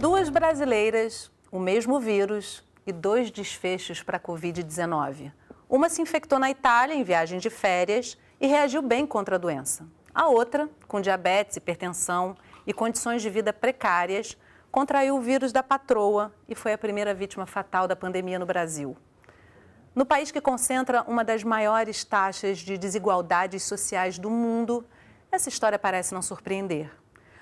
Duas brasileiras, o mesmo vírus e 2 desfechos para a Covid-19. Uma se infectou na Itália em viagem de férias e reagiu bem contra a doença. A outra, com diabetes, hipertensão e condições de vida precárias, contraiu o vírus da patroa e foi a primeira vítima fatal da pandemia no Brasil. No país que concentra uma das maiores taxas de desigualdades sociais do mundo, essa história parece não surpreender.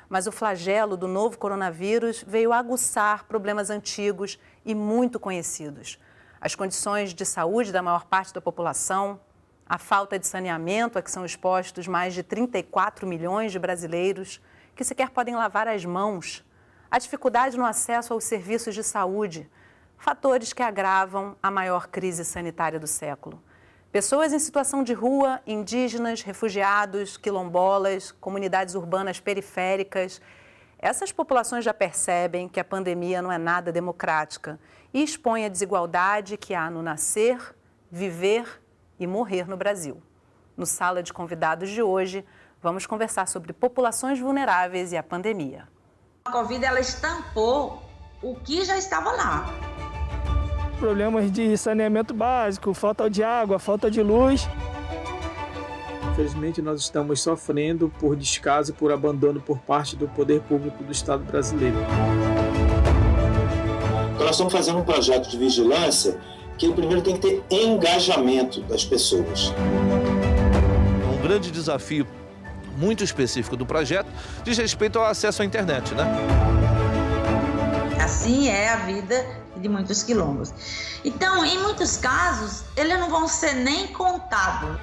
Mas o flagelo do novo coronavírus veio aguçar problemas antigos e muito conhecidos. As condições de saúde da maior parte da população, a falta de saneamento a que são expostos mais de 34 milhões de brasileiros que sequer podem lavar as mãos, a dificuldade no acesso aos serviços de saúde, fatores que agravam a maior crise sanitária do século. Pessoas em situação de rua, indígenas, refugiados, quilombolas, comunidades urbanas periféricas. Essas populações já percebem que a pandemia não é nada democrática e expõe a desigualdade que há no nascer, viver e morrer no Brasil. No Sala de Convidados de hoje, vamos conversar sobre populações vulneráveis e a pandemia. A Covid, ela estampou o que já estava lá. Problemas de saneamento básico, falta de água, falta de luz. Infelizmente, nós estamos sofrendo por descaso e por abandono por parte do poder público do Estado brasileiro. Então, nós estamos fazendo um projeto de vigilância que primeiro tem que ter engajamento das pessoas. Um grande desafio muito específico do projeto diz respeito ao acesso à internet, né? Assim é a vida de muitos quilombos. Então, em muitos casos, eles não vão ser nem contados.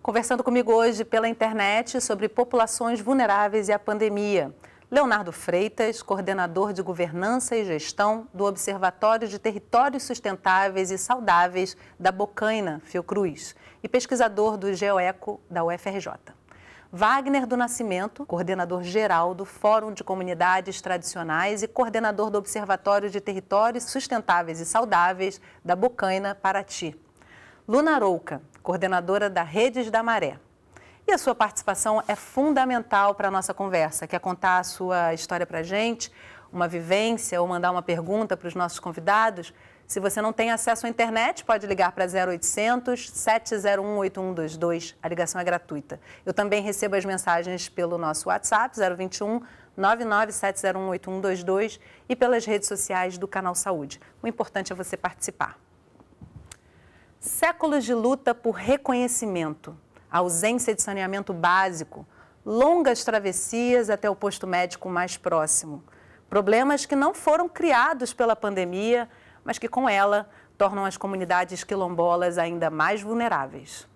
Conversando comigo hoje pela internet sobre populações vulneráveis e a pandemia, Leonardo Freitas, coordenador de Governança e Gestão do Observatório de Territórios Sustentáveis e Saudáveis da Bocaina, Fiocruz, e pesquisador do GeoEco da UFRJ. Wagner do Nascimento, coordenador-geral do Fórum de Comunidades Tradicionais e coordenador do Observatório de Territórios Sustentáveis e Saudáveis da Bocaina, Paraty. Luna Arouca, coordenadora da Redes da Maré. E a sua participação é fundamental para a nossa conversa. Quer contar a sua história para a gente, uma vivência ou mandar uma pergunta para os nossos convidados? Se você não tem acesso à internet, pode ligar para 0800 701 8122. A ligação é gratuita. Eu também recebo as mensagens pelo nosso WhatsApp, 021 99701 8122 e pelas redes sociais do Canal Saúde. O importante é você participar. Séculos de luta por reconhecimento, ausência de saneamento básico, longas travessias até o posto médico mais próximo. Problemas que não foram criados pela pandemia, mas que com ela tornam as comunidades quilombolas ainda mais vulneráveis.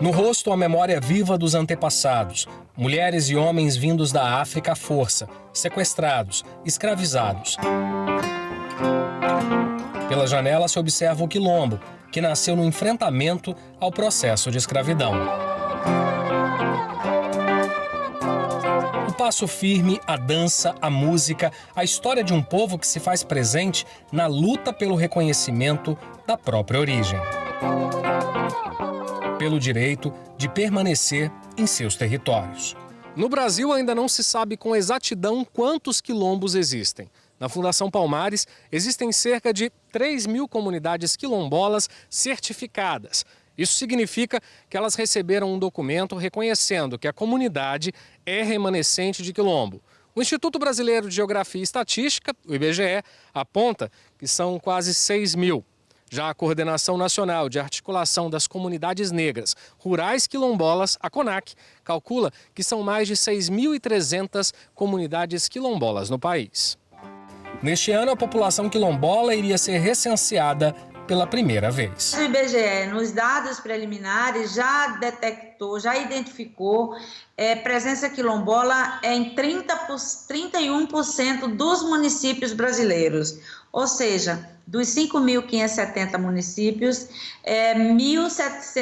No rosto, a memória viva dos antepassados, mulheres e homens vindos da África à força, sequestrados, escravizados. Pela janela se observa o quilombo, que nasceu no enfrentamento ao processo de escravidão. O passo firme, a dança, a música, a história de um povo que se faz presente na luta pelo reconhecimento da própria origem. Pelo direito de permanecer em seus territórios. No Brasil ainda não se sabe com exatidão quantos quilombos existem. Na Fundação Palmares, existem cerca de 3.000 comunidades quilombolas certificadas. Isso significa que elas receberam um documento reconhecendo que a comunidade é remanescente de quilombo. O Instituto Brasileiro de Geografia e Estatística, o IBGE, aponta que são quase 6.000. Já a Coordenação Nacional de Articulação das Comunidades Negras Rurais Quilombolas, a CONAC, calcula que são mais de 6.300 comunidades quilombolas no país. Neste ano, a população quilombola iria ser recenseada pela primeira vez. O IBGE, nos dados preliminares, já detectou, já identificou presença quilombola em 31% dos municípios brasileiros. Ou seja, dos 5.570 municípios,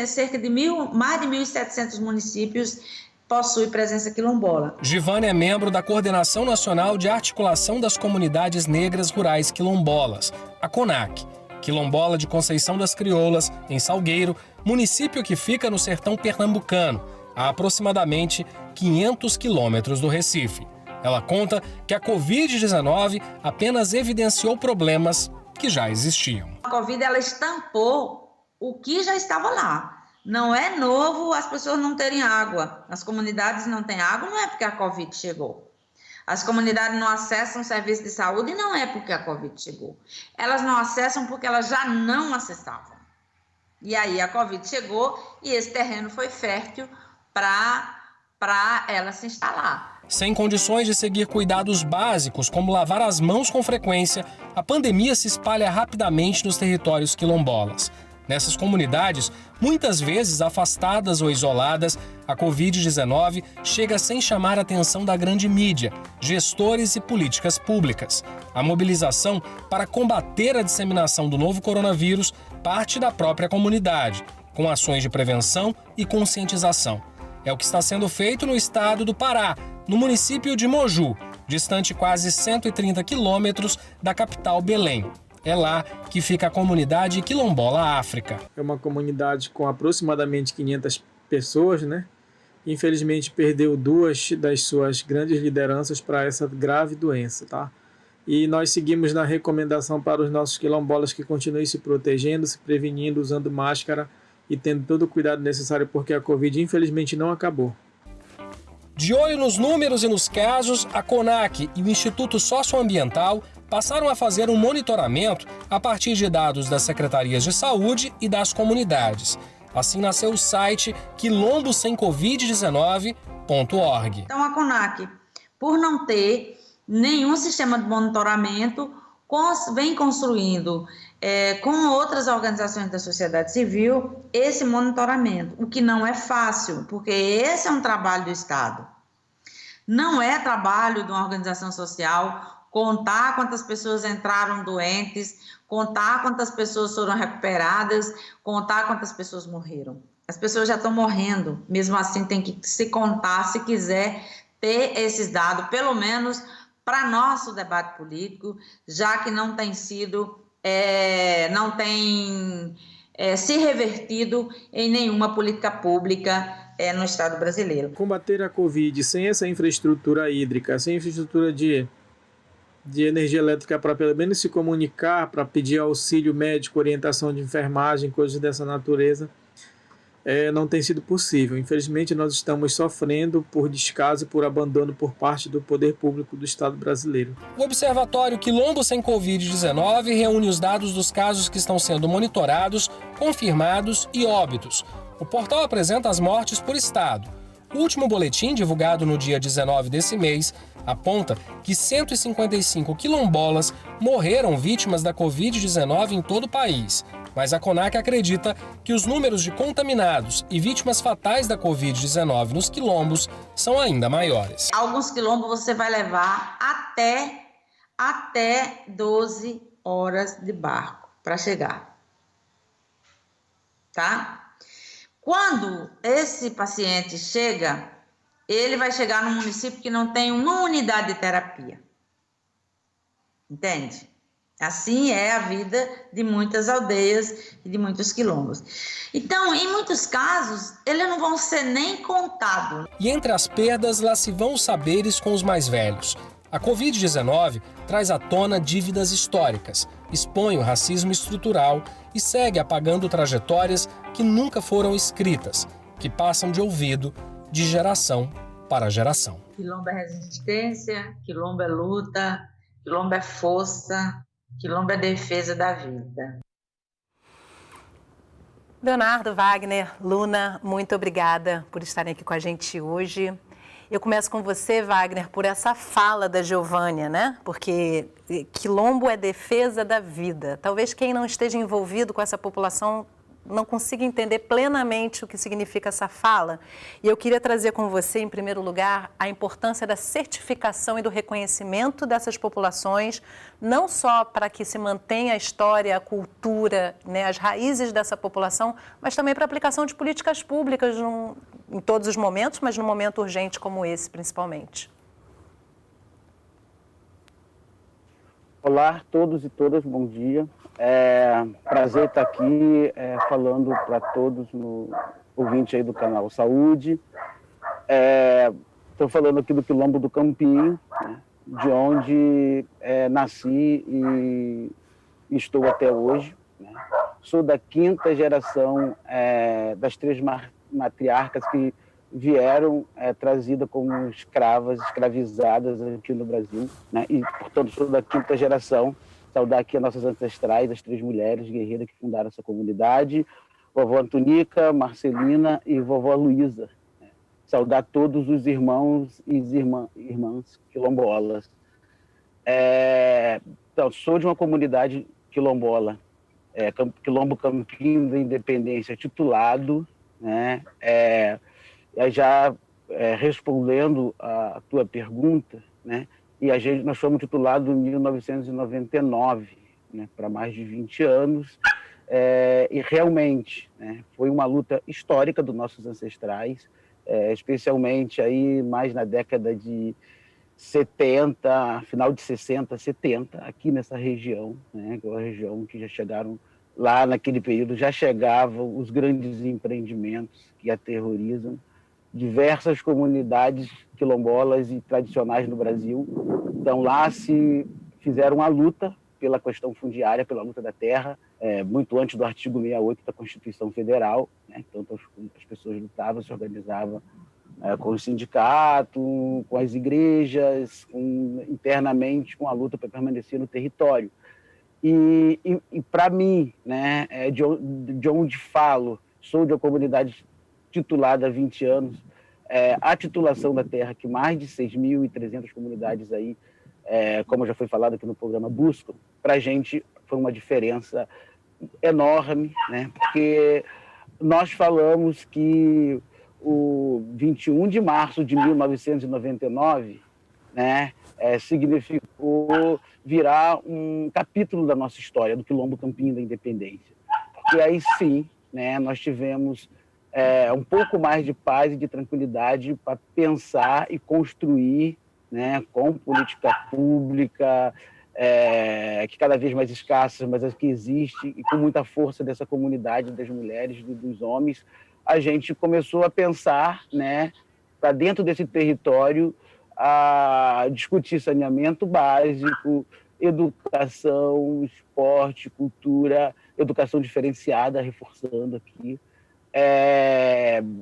cerca de mais de 1.700 municípios possui presença quilombola. Givane é membro da Coordenação Nacional de Articulação das Comunidades Negras Rurais Quilombolas, a CONAC. quilombola de Conceição das Crioulas, em Salgueiro, município que fica no sertão pernambucano, a aproximadamente 500 quilômetros do Recife. Ela conta que a Covid-19 apenas evidenciou problemas que já existiam. A Covid ela estampou o que já estava lá. Não é novo as pessoas não terem água. As comunidades não têm água, não é porque a Covid chegou. As comunidades não acessam serviço de saúde, não é porque a Covid chegou. Elas não acessam porque elas já não acessavam. E aí a Covid chegou e esse terreno foi fértil para ela se instalar. Sem condições de seguir cuidados básicos, como lavar as mãos com frequência, a pandemia se espalha rapidamente nos territórios quilombolas. Nessas comunidades, muitas vezes afastadas ou isoladas, a Covid-19 chega sem chamar a atenção da grande mídia, gestores e políticas públicas. A mobilização para combater a disseminação do novo coronavírus parte da própria comunidade, com ações de prevenção e conscientização. É o que está sendo feito no estado do Pará, no município de Moju, distante quase 130 quilômetros da capital Belém. É lá que fica a comunidade Quilombola África. É uma comunidade com aproximadamente 500 pessoas, né? Infelizmente perdeu 2 das suas grandes lideranças para essa grave doença, tá? E nós seguimos na recomendação para os nossos quilombolas que continuem se protegendo, se prevenindo, usando máscara e tendo todo o cuidado necessário, porque a Covid infelizmente não acabou. De olho nos números e nos casos, a CONAC e o Instituto Socioambiental passaram a fazer um monitoramento a partir de dados das secretarias de saúde e das comunidades. Assim nasceu o site quilombosemcovid19.org. Então a CONAC, por não ter nenhum sistema de monitoramento, vem construindo com outras organizações da sociedade civil esse monitoramento, o que não é fácil, porque esse é um trabalho do Estado. Não é trabalho de uma organização social contar quantas pessoas entraram doentes, contar quantas pessoas foram recuperadas, contar quantas pessoas morreram. As pessoas já estão morrendo, mesmo assim tem que se contar se quiser ter esses dados, pelo menos para nosso debate político, já que não tem sido, não tem se revertido em nenhuma política pública no Estado brasileiro. Combater a Covid sem essa infraestrutura hídrica, sem infraestrutura de energia elétrica para pelo menos se comunicar, para pedir auxílio médico, orientação de enfermagem, coisas dessa natureza, não tem sido possível. Infelizmente, nós estamos sofrendo por descaso e por abandono por parte do poder público do Estado brasileiro. O Observatório Quilombo Sem Covid-19 reúne os dados dos casos que estão sendo monitorados, confirmados e óbitos. O portal apresenta as mortes por estado. O último boletim, divulgado no dia 19 desse mês, aponta que 155 quilombolas morreram vítimas da Covid-19 em todo o país. Mas a CONAC acredita que os números de contaminados e vítimas fatais da Covid-19 nos quilombos são ainda maiores. Alguns quilombos você vai levar até 12 horas de barco para chegar. Tá? Quando esse paciente chega, ele vai chegar num município que não tem uma unidade de terapia. Entende? Assim é a vida de muitas aldeias e de muitos quilombos. Então, em muitos casos, eles não vão ser nem contados. E entre as perdas, lá se vão os saberes com os mais velhos. A Covid-19 traz à tona dívidas históricas, expõe o racismo estrutural e segue apagando trajetórias que nunca foram escritas, que passam de ouvido de geração para geração. Quilombo é resistência, quilombo é luta, quilombo é força, quilombo é defesa da vida. Leonardo, Wagner, Luna, muito obrigada por estarem aqui com a gente hoje. Eu começo com você, Wagner, por essa fala da Geovânia, né? Porque quilombo é defesa da vida. Talvez quem não esteja envolvido com essa população não consiga entender plenamente o que significa essa fala. E eu queria trazer com você, em primeiro lugar, a importância da certificação e do reconhecimento dessas populações, não só para que se mantenha a história, a cultura, né, as raízes dessa população, mas também para a aplicação de políticas públicas em todos os momentos, mas num momento urgente como esse, principalmente. Olá a todos e todas, bom dia. Prazer estar aqui falando para todos no ouvinte aí do canal Saúde. Estou falando aqui do Quilombo do Campinho, né, de onde nasci e estou até hoje. Né. Sou da 5ª geração das 3 matriarcas que vieram trazidas como escravizadas aqui no Brasil, né? E, portanto, sou da 5ª geração. Saudar aqui as nossas ancestrais, as 3 mulheres guerreiras que fundaram essa comunidade, vovó Antonica, Marcelina e vovó Luísa. Né? Saudar todos os irmãos e irmãs quilombolas. Então, sou de uma comunidade quilombola, Quilombo Campinho da Independência, titulado, né? Já respondendo a tua pergunta, né? E nós fomos titulados em 1999, né? Para mais de 20 anos, e realmente, né? Foi uma luta histórica dos nossos ancestrais, especialmente aí mais na década de 70, final de 60, 70, aqui nessa região, né? Que é uma região que já chegaram lá naquele período, já chegavam os grandes empreendimentos que aterrorizam diversas comunidades quilombolas e tradicionais no Brasil. Então, lá se fizeram uma luta pela questão fundiária, pela luta da terra, muito antes do artigo 68 da Constituição Federal. Né? Então, as pessoas lutavam, se organizavam com o sindicato, com as igrejas, internamente com a luta para permanecer no território. E para mim, né, de onde falo, sou de uma comunidade titulada há 20 anos, a titulação da terra que mais de 6.300 comunidades aí, como já foi falado aqui no programa, buscam, para a gente foi uma diferença enorme, né? Porque nós falamos que o 21 de março de 1999, né, significou virar um capítulo da nossa história, do Quilombo Campinho da Independência. E aí sim, né, nós tivemos um pouco mais de paz e de tranquilidade para pensar e construir, né, com política pública, que cada vez mais escassa, mas que existe, e com muita força dessa comunidade, das mulheres, dos homens, a gente começou a pensar, né, para dentro desse território, a discutir saneamento básico, educação, esporte, cultura, educação diferenciada, reforçando aqui,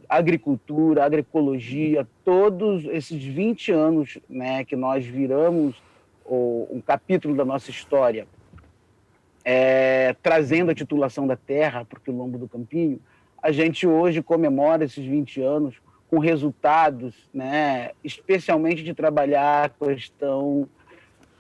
agricultura, agroecologia, todos esses 20 anos, né, que nós viramos um capítulo da nossa história, trazendo a titulação da terra para o Quilombo do Campinho, a gente hoje comemora esses 20 anos com resultados, né, especialmente de trabalhar a questão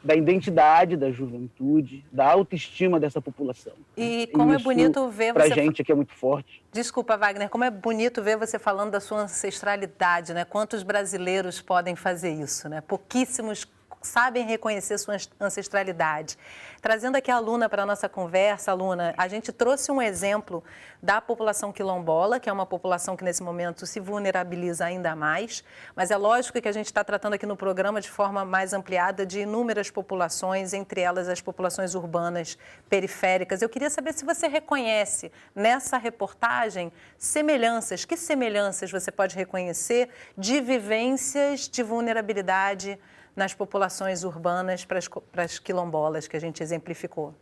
da identidade da juventude, da autoestima dessa população. E como é bonito ver você... Para a gente aqui é muito forte. Desculpa, Wagner, como é bonito ver você falando da sua ancestralidade, né? Quantos brasileiros podem fazer isso, né? Pouquíssimos sabem reconhecer sua ancestralidade. Trazendo aqui a Luna para a nossa conversa, Luna, a gente trouxe um exemplo da população quilombola, que é uma população que nesse momento se vulnerabiliza ainda mais, mas é lógico que a gente está tratando aqui no programa de forma mais ampliada de inúmeras populações, entre elas as populações urbanas periféricas. Eu queria saber se você reconhece nessa reportagem semelhanças, que semelhanças você pode reconhecer de vivências de vulnerabilidade nas populações urbanas para as quilombolas que a gente exemplificou.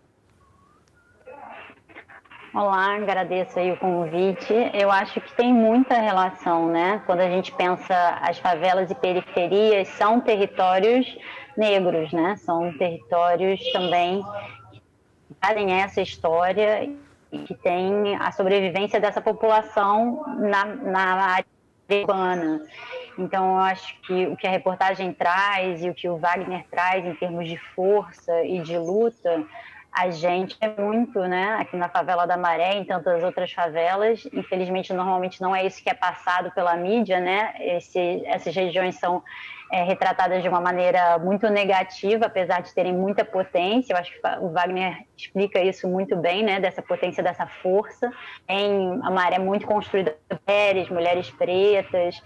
Olá, agradeço aí o convite. Eu acho que tem muita relação, né? Quando a gente pensa as favelas e periferias, são territórios negros, né? São territórios também que fazem essa história e que tem a sobrevivência dessa população na área urbana. Então, eu acho que o que a reportagem traz e o que o Wagner traz em termos de força e de luta, a gente é muito, né, aqui na favela da Maré, em tantas outras favelas. Infelizmente, normalmente não é isso que é passado pela mídia, né? Essas regiões são retratadas de uma maneira muito negativa, apesar de terem muita potência. Eu acho que o Wagner explica isso muito bem, né, dessa potência, dessa força. A Maré é muito construída por mulheres pretas,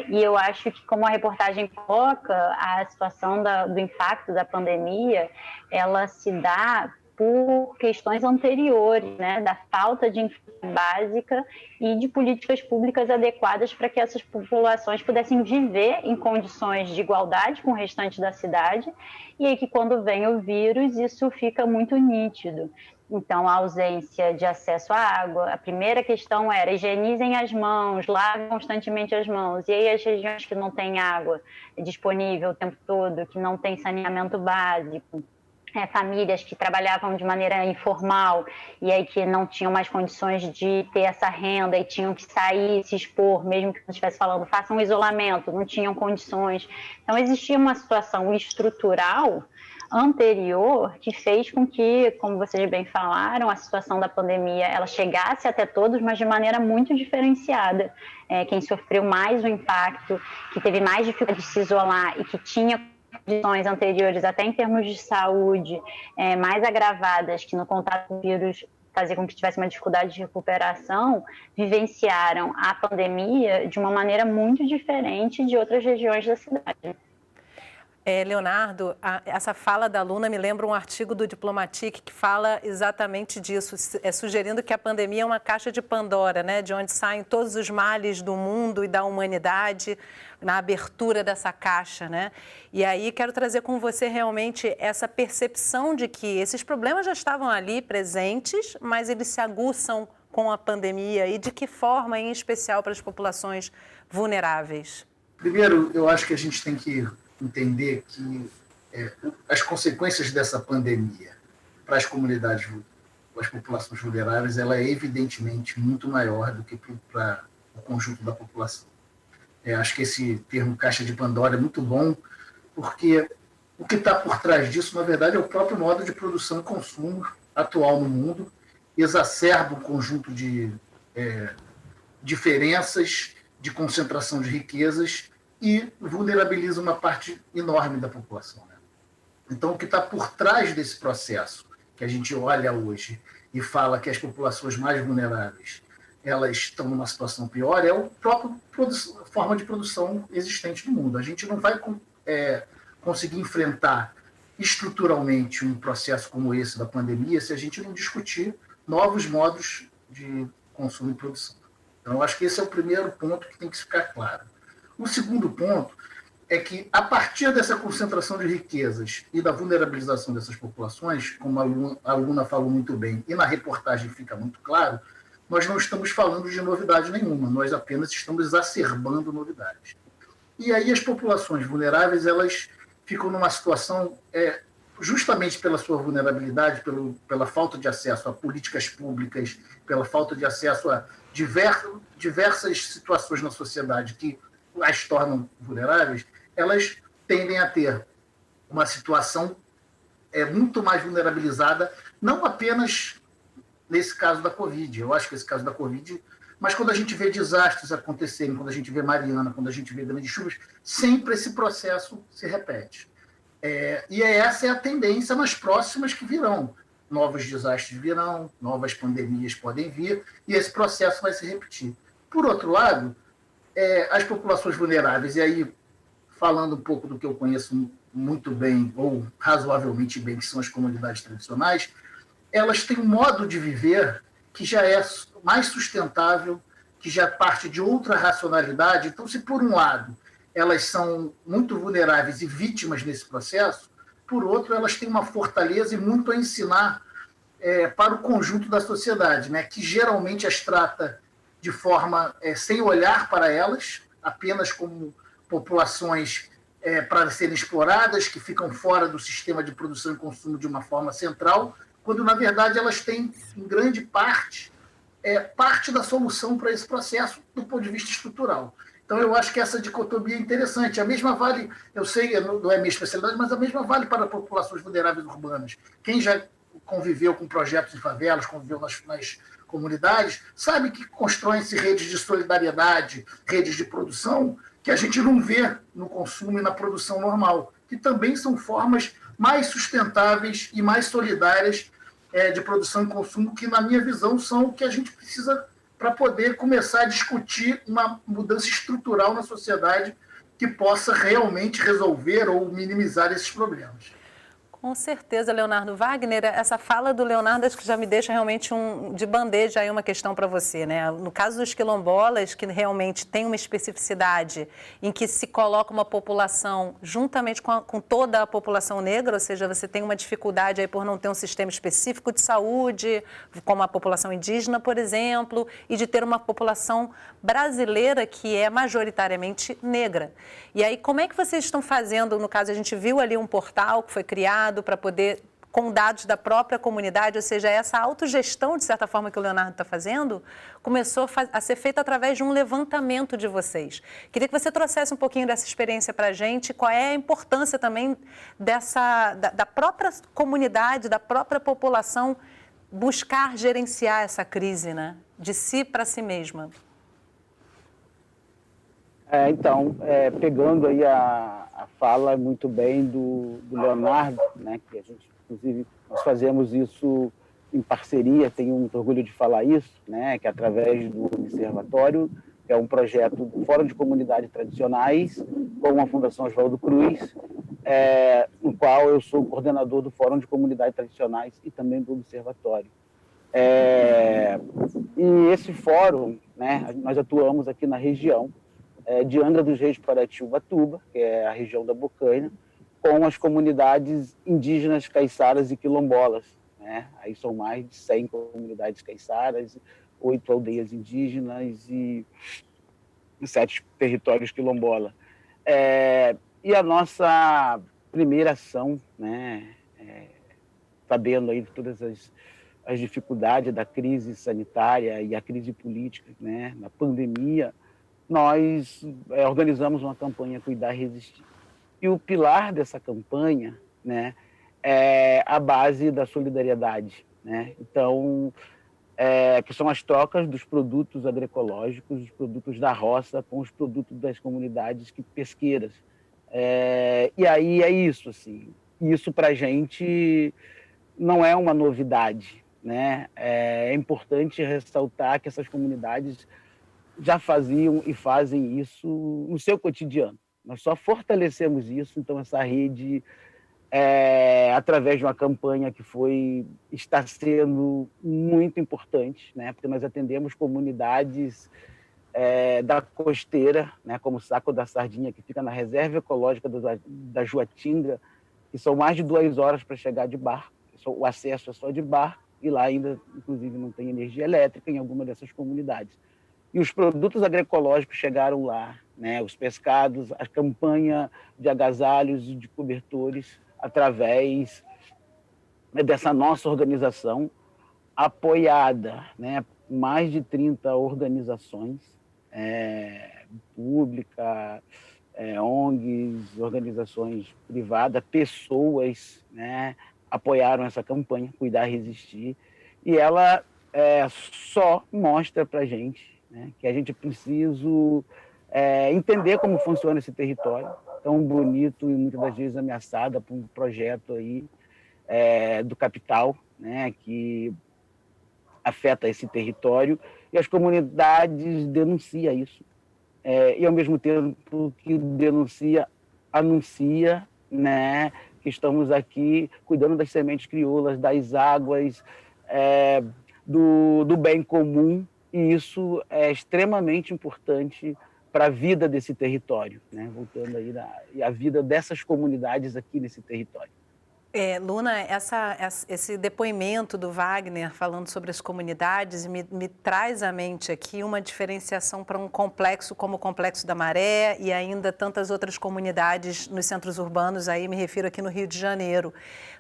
E eu acho que, como a reportagem coloca, a situação do impacto da pandemia, ela se dá por questões anteriores, né, da falta de infraestrutura básica e de políticas públicas adequadas para que essas populações pudessem viver em condições de igualdade com o restante da cidade, e aí que quando vem o vírus isso fica muito nítido. Então, a ausência de acesso à água, a primeira questão era higienizem as mãos, lavem constantemente as mãos. E aí as regiões que não têm água disponível o tempo todo, que não tem saneamento básico, famílias que trabalhavam de maneira informal e aí que não tinham mais condições de ter essa renda e tinham que sair, se expor, mesmo que não estivesse falando, façam um isolamento, não tinham condições. Então, existia uma situação estrutural anterior que fez com que, como vocês bem falaram, a situação da pandemia ela chegasse até todos, mas de maneira muito diferenciada. Quem sofreu mais o impacto, que teve mais dificuldade de se isolar e que tinha condições anteriores, até em termos de saúde, mais agravadas, que no contato com o vírus fazia com que tivesse uma dificuldade de recuperação, vivenciaram a pandemia de uma maneira muito diferente de outras regiões da cidade. Leonardo, essa fala da aluna me lembra um artigo do Diplomatique que fala exatamente disso, sugerindo que a pandemia é uma caixa de Pandora, né, de onde saem todos os males do mundo e da humanidade na abertura dessa caixa, né? E aí quero trazer com você realmente essa percepção de que esses problemas já estavam ali presentes, mas eles se aguçam com a pandemia e de que forma, em especial para as populações vulneráveis. Primeiro, eu acho que a gente tem que entender que as consequências dessa pandemia para as comunidades, para as populações vulneráveis, ela é evidentemente muito maior do que para o conjunto da população. Acho que esse termo caixa de Pandora é muito bom, porque o que está por trás disso, na verdade, é o próprio modo de produção e consumo atual no mundo, exacerba um conjunto de diferenças, de concentração de riquezas, e vulnerabiliza uma parte enorme da população, né? Então, o que está por trás desse processo, que a gente olha hoje e fala que as populações mais vulneráveis elas estão numa situação pior, é a própria forma de produção existente no mundo. A gente não vai conseguir enfrentar estruturalmente um processo como esse da pandemia se a gente não discutir novos modos de consumo e produção. Então, eu acho que esse é o primeiro ponto que tem que ficar claro. O segundo ponto é que, a partir dessa concentração de riquezas e da vulnerabilização dessas populações, como a aluna falou muito bem, e na reportagem fica muito claro, nós não estamos falando de novidade nenhuma, nós apenas estamos exacerbando novidades. E aí as populações vulneráveis, elas ficam numa situação, justamente pela sua vulnerabilidade, pela falta de acesso a políticas públicas, pela falta de acesso a diversas situações na sociedade que as tornam vulneráveis, elas tendem a ter uma situação muito mais vulnerabilizada, não apenas nesse caso da Covid. Eu acho que esse caso da Covid, mas quando a gente vê desastres acontecerem, quando a gente vê Mariana, quando a gente vê grandes chuvas, sempre esse processo se repete. E essa é a tendência nas próximas que virão. Novos desastres virão, novas pandemias podem vir, e esse processo vai se repetir. Por outro lado, as populações vulneráveis, e aí falando um pouco do que eu conheço muito bem, ou razoavelmente bem, que são as comunidades tradicionais, elas têm um modo de viver que já é mais sustentável, que já parte de outra racionalidade. Então, se por um lado elas são muito vulneráveis e vítimas nesse processo, por outro, elas têm uma fortaleza e muito a ensinar para o conjunto da sociedade, né, que geralmente as trata de forma sem olhar para elas, apenas como populações para serem exploradas, que ficam fora do sistema de produção e consumo de uma forma central, quando, na verdade, elas têm, em grande parte, parte da solução para esse processo do ponto de vista estrutural. Então, eu acho que essa dicotomia é interessante. A mesma vale, eu sei, não é minha especialidade, mas a mesma vale para populações vulneráveis urbanas. Quem já conviveu com projetos em favelas, conviveu nas comunidades, sabe que constroem-se redes de solidariedade, redes de produção, que a gente não vê no consumo e na produção normal, que também são formas mais sustentáveis e mais solidárias de produção e consumo, que, na minha visão, são o que a gente precisa para poder começar a discutir uma mudança estrutural na sociedade que possa realmente resolver ou minimizar esses problemas. Com certeza, Leonardo. Wagner, essa fala do Leonardo acho que já me deixa realmente de bandeja aí uma questão para você, né? No caso dos quilombolas, que realmente tem uma especificidade em que se coloca uma população juntamente com toda a população negra, ou seja, você tem uma dificuldade aí por não ter um sistema específico de saúde, como a população indígena, por exemplo, e de ter uma população brasileira que é majoritariamente negra. E aí, como é que vocês estão fazendo? No caso, a gente viu ali um portal que foi criado para poder, com dados da própria comunidade, ou seja, essa autogestão, de certa forma, que o Leonardo está fazendo, começou a ser feita através de um levantamento de vocês. Queria que você trouxesse um pouquinho dessa experiência para a gente, qual é a importância também da própria comunidade, da própria população, buscar gerenciar essa crise, né? De si para si mesma. Pegando aí a fala muito bem do Leonardo, né, que a gente, inclusive, nós fazemos isso em parceria, tenho muito orgulho de falar isso, né, que é através do Observatório, que é um projeto do Fórum de Comunidades Tradicionais, com a Fundação Oswaldo Cruz, no qual eu sou coordenador do Fórum de Comunidades Tradicionais e também do Observatório. E esse fórum, né, nós atuamos aqui na região, de Angra dos Reis para Ubatuba, que é a região da Bocaina, com as comunidades indígenas caiçaras e quilombolas, né? Aí são mais de 100 comunidades caiçaras, 8 aldeias indígenas e 7 territórios quilombola. E a nossa primeira ação, né, sabendo aí de todas as dificuldades da crise sanitária e a crise política, né, na pandemia, nós organizamos uma campanha Cuidar e Resistir. E o pilar dessa campanha, né, é a base da solidariedade, né? Então, que são as trocas dos produtos agroecológicos, os produtos da roça com os produtos das comunidades pesqueiras. E aí é isso, assim. Isso para a gente não é uma novidade, né? É importante ressaltar que essas comunidades já faziam e fazem isso no seu cotidiano. Nós só fortalecemos isso, então essa rede, através de uma campanha que está sendo muito importante, né? Porque nós atendemos comunidades da costeira, né? Como o Saco da Sardinha, que fica na reserva ecológica da Juatinga, que são mais de 2 horas para chegar de barco, o acesso é só de barco, e lá ainda, inclusive, não tem energia elétrica em alguma dessas comunidades. E os produtos agroecológicos chegaram lá, né? Os pescados, a campanha de agasalhos e de cobertores, através dessa nossa organização, apoiada, né? Mais de 30 organizações públicas, ONGs, organizações privadas, pessoas, né? Apoiaram essa campanha, Cuidar e Resistir, e ela só mostra para a gente, né, que a gente precisa entender como funciona esse território, tão bonito e muitas das vezes ameaçado por um projeto aí, do capital, né, que afeta esse território, e as comunidades denunciam isso. E, ao mesmo tempo que denuncia, anuncia, né, que estamos aqui cuidando das sementes crioulas, das águas, do bem comum, e isso é extremamente importante para a vida desse território, né? Voltando aí a vida dessas comunidades aqui nesse território. Luna, esse depoimento do Wagner falando sobre as comunidades me traz à mente aqui uma diferenciação para um complexo como o Complexo da Maré e ainda tantas outras comunidades nos centros urbanos, aí me refiro aqui no Rio de Janeiro,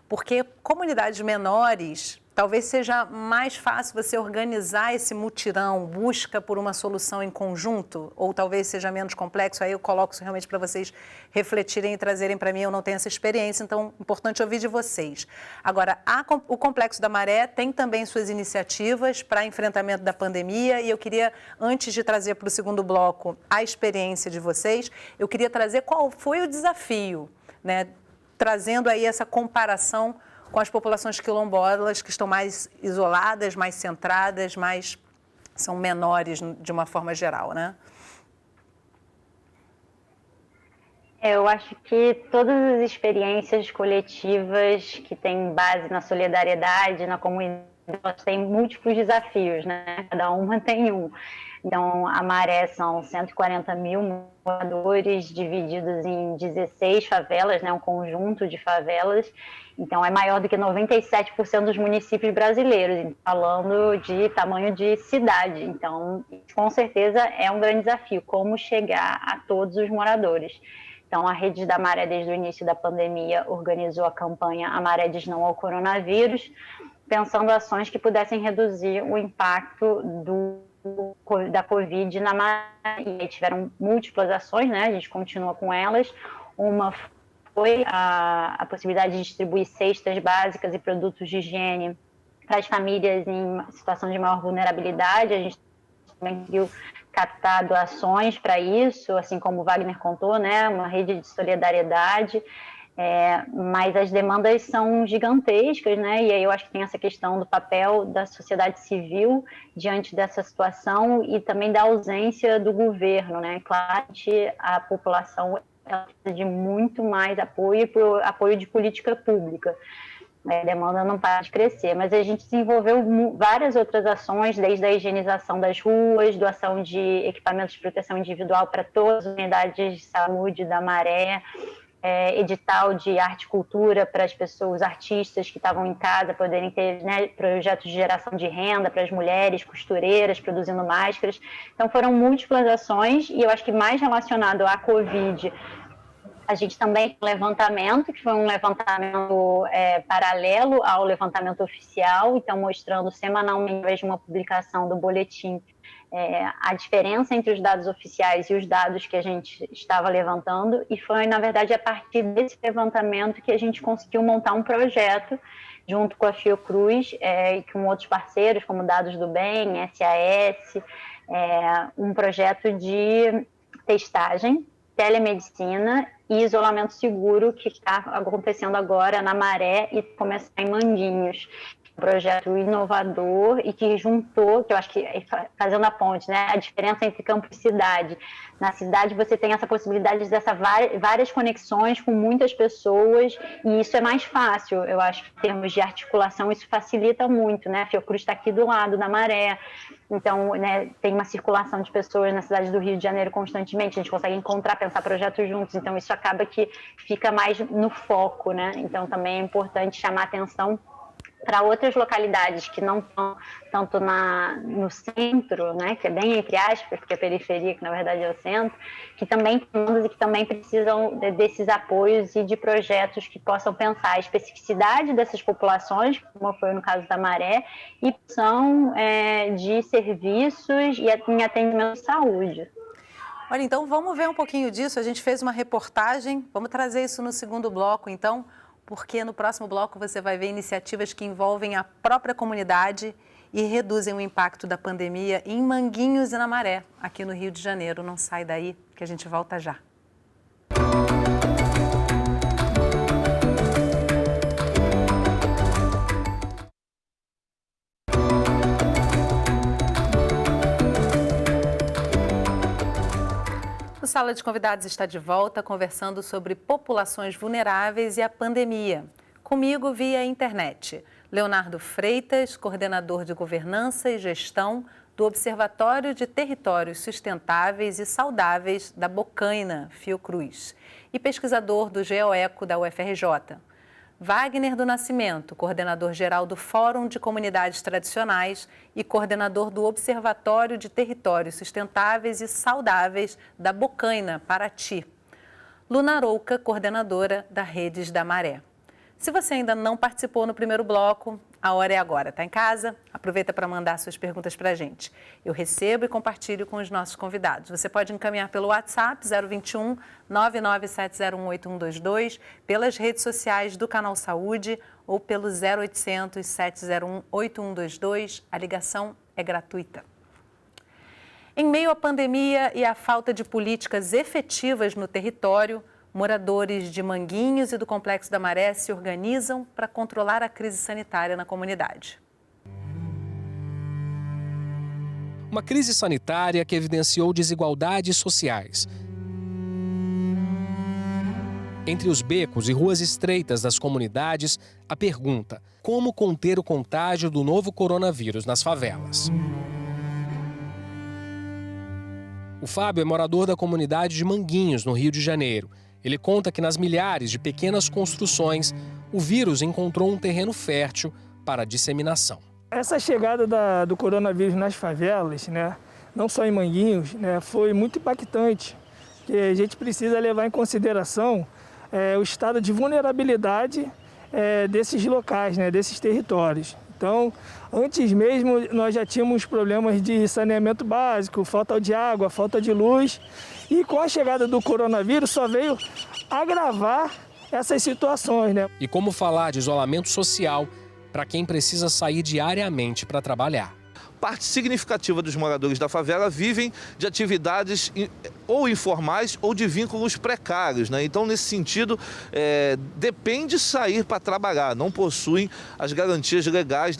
porque comunidades menores, talvez seja mais fácil você organizar esse mutirão, busca por uma solução em conjunto, ou talvez seja menos complexo, aí eu coloco isso realmente para vocês refletirem e trazerem para mim, eu não tenho essa experiência, então é importante ouvir de vocês. Agora, o Complexo da Maré tem também suas iniciativas para enfrentamento da pandemia, e eu queria, antes de trazer para o segundo bloco a experiência de vocês, eu queria trazer qual foi o desafio, né? Trazendo aí essa comparação com as populações quilombolas que estão mais isoladas, mais centradas, mais são menores de uma forma geral, né? Eu acho que todas as experiências coletivas que têm base na solidariedade, na comunidade, elas têm múltiplos desafios, né? Cada uma tem um. Então, a Maré são 140 mil moradores divididos em 16 favelas, né? Um conjunto de favelas. Então, é maior do que 97% dos municípios brasileiros, falando de tamanho de cidade. Então, com certeza, é um grande desafio, como chegar a todos os moradores. Então, a Rede da Maré, desde o início da pandemia, organizou a campanha A Maré Diz Não ao Coronavírus, pensando ações que pudessem reduzir o impacto da Covid na Maré. E tiveram múltiplas ações, né? A gente continua com elas. Uma foi a possibilidade de distribuir cestas básicas e produtos de higiene para as famílias em situação de maior vulnerabilidade. A gente também viu captar doações para isso, assim como o Wagner contou, né, uma rede de solidariedade, mas as demandas são gigantescas, né, e aí eu acho que tem essa questão do papel da sociedade civil diante dessa situação e também da ausência do governo, né, claro que a população precisa de muito mais apoio de política pública. A demanda não para de crescer, mas a gente desenvolveu várias outras ações, desde a higienização das ruas, doação de equipamentos de proteção individual para todas as unidades de saúde da Maré, edital de arte e cultura para as pessoas, os artistas que estavam em casa poderem ter, né, projetos de geração de renda para as mulheres, costureiras, produzindo máscaras. Então foram múltiplas ações e eu acho que mais relacionado à Covid, a gente também tem um levantamento, que foi um levantamento paralelo ao levantamento oficial, então mostrando semanalmente, através de uma publicação do boletim, a diferença entre os dados oficiais e os dados que a gente estava levantando, e foi, na verdade, a partir desse levantamento que a gente conseguiu montar um projeto, junto com a Fiocruz e com outros parceiros, como Dados do Bem, SAS, um projeto de testagem, telemedicina e isolamento seguro que está acontecendo agora na Maré e começar em Manguinhos. Um projeto inovador e que juntou, que eu acho que fazendo a ponte, né, a diferença entre campo e cidade. Na cidade você tem essa possibilidade dessas várias conexões com muitas pessoas e isso é mais fácil, eu acho, em termos de articulação, isso facilita muito, né? A Fiocruz está aqui do lado da Maré, então, né, tem uma circulação de pessoas na cidade do Rio de Janeiro constantemente, a gente consegue encontrar, pensar projetos juntos, então isso acaba que fica mais no foco, né? Então também é importante chamar atenção para outras localidades que não estão tanto no centro, né, que é bem entre aspas, porque a periferia, que na verdade é o centro, que também e que também precisam desses apoios e de projetos que possam pensar a especificidade dessas populações, como foi no caso da Maré, e são de serviços e em atendimento de saúde. Olha, então vamos ver um pouquinho disso. A gente fez uma reportagem, vamos trazer isso no segundo bloco, então, porque no próximo bloco você vai ver iniciativas que envolvem a própria comunidade e reduzem o impacto da pandemia em Manguinhos e na Maré, aqui no Rio de Janeiro. Não sai daí, que a gente volta já. O Sala de Convidados está de volta, conversando sobre populações vulneráveis e a pandemia. Comigo via internet, Leonardo Freitas, coordenador de Governança e Gestão do Observatório de Territórios Sustentáveis e Saudáveis da Bocaina, Fiocruz, e pesquisador do GeoEco da UFRJ. Wagner do Nascimento, coordenador-geral do Fórum de Comunidades Tradicionais e coordenador do Observatório de Territórios Sustentáveis e Saudáveis da Bocaina, Paraty. Luna Arouca, coordenadora da Redes da Maré. Se você ainda não participou no primeiro bloco, a hora é agora. Está em casa? Aproveita para mandar suas perguntas para a gente. Eu recebo e compartilho com os nossos convidados. Você pode encaminhar pelo WhatsApp 021 997018122, pelas redes sociais do Canal Saúde ou pelo 0800 701 8122. A ligação é gratuita. Em meio à pandemia e à falta de políticas efetivas no território, moradores de Manguinhos e do Complexo da Maré se organizam para controlar a crise sanitária na comunidade. Uma crise sanitária que evidenciou desigualdades sociais. Entre os becos e ruas estreitas das comunidades, a pergunta: como conter o contágio do novo coronavírus nas favelas? O Fábio é morador da comunidade de Manguinhos, no Rio de Janeiro. Ele conta que nas milhares de pequenas construções, o vírus encontrou um terreno fértil para a disseminação. Essa chegada do coronavírus nas favelas, né, não só em Manguinhos, né, foi muito impactante, porque a gente precisa levar em consideração o estado de vulnerabilidade desses locais, né, desses territórios. Então, antes mesmo, nós já tínhamos problemas de saneamento básico, falta de água, falta de luz. E com a chegada do coronavírus, só veio agravar essas situações, né? E como falar de isolamento social para quem precisa sair diariamente para trabalhar? Parte significativa dos moradores da favela vivem de atividades ou informais ou de vínculos precários, né? Então, nesse sentido, depende sair para trabalhar, não possuem as garantias legais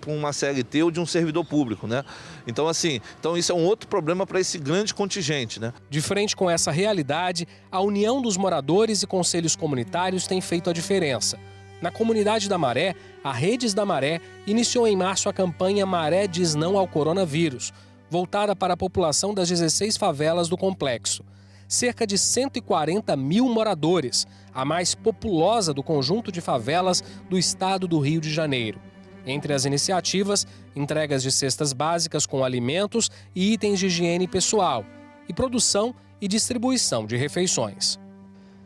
por uma CLT ou de um servidor público, né? Então, isso é um outro problema para esse grande contingente, né? De frente com essa realidade, a união dos moradores e conselhos comunitários tem feito a diferença. Na comunidade da Maré, a Redes da Maré iniciou em março a campanha Maré Diz Não ao Coronavírus, voltada para a população das 16 favelas do complexo. Cerca de 140 mil moradores, a mais populosa do conjunto de favelas do estado do Rio de Janeiro. Entre as iniciativas, entregas de cestas básicas com alimentos e itens de higiene pessoal, e produção e distribuição de refeições.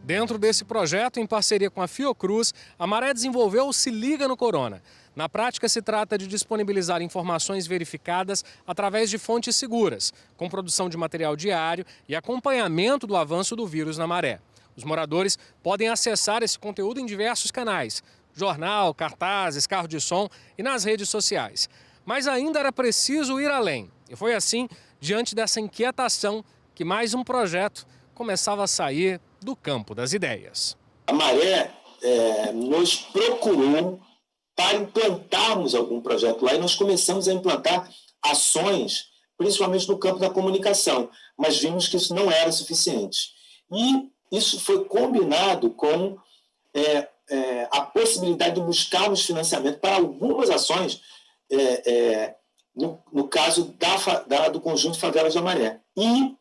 Dentro desse projeto, em parceria com a Fiocruz, a Maré desenvolveu o Se Liga no Corona. Na prática, se trata de disponibilizar informações verificadas através de fontes seguras, com produção de material diário e acompanhamento do avanço do vírus na Maré. Os moradores podem acessar esse conteúdo em diversos canais: jornal, cartazes, carro de som e nas redes sociais. Mas ainda era preciso ir além. E foi assim, diante dessa inquietação, que mais um projeto começava a sair do campo das ideias. A Maré nos procurou para implantarmos algum projeto lá e nós começamos a implantar ações, principalmente no campo da comunicação, mas vimos que isso não era suficiente. E isso foi combinado com a possibilidade de buscarmos financiamento para algumas ações, no caso do conjunto Favelas da Maré. E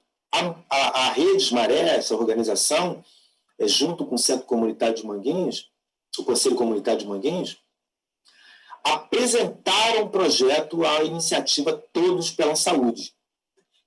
a Redes Maré, essa organização, junto com o Centro Comunitário de Manguinhos, o Conselho Comunitário de Manguinhos, apresentaram um projeto à iniciativa Todos pela Saúde,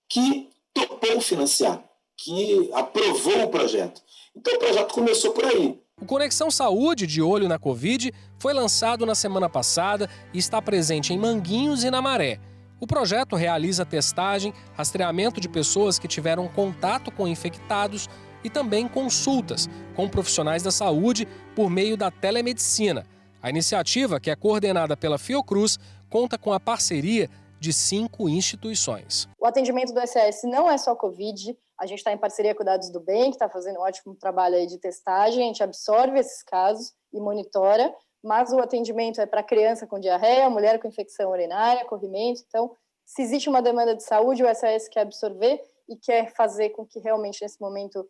que topou financiar, que aprovou o projeto. Então o projeto começou por aí. O Conexão Saúde, de olho na Covid, foi lançado na semana passada e está presente em Manguinhos e na Maré. O projeto realiza testagem, rastreamento de pessoas que tiveram contato com infectados e também consultas com profissionais da saúde por meio da telemedicina. A iniciativa, que é coordenada pela Fiocruz, conta com a parceria de 5 instituições. O atendimento do SS não é só Covid, a gente está em parceria com o Dados do Bem, que está fazendo um ótimo trabalho aí de testagem, a gente absorve esses casos e monitora, mas o atendimento é para criança com diarreia, mulher com infecção urinária, corrimento. Então, se existe uma demanda de saúde, o SAS quer absorver e quer fazer com que realmente nesse momento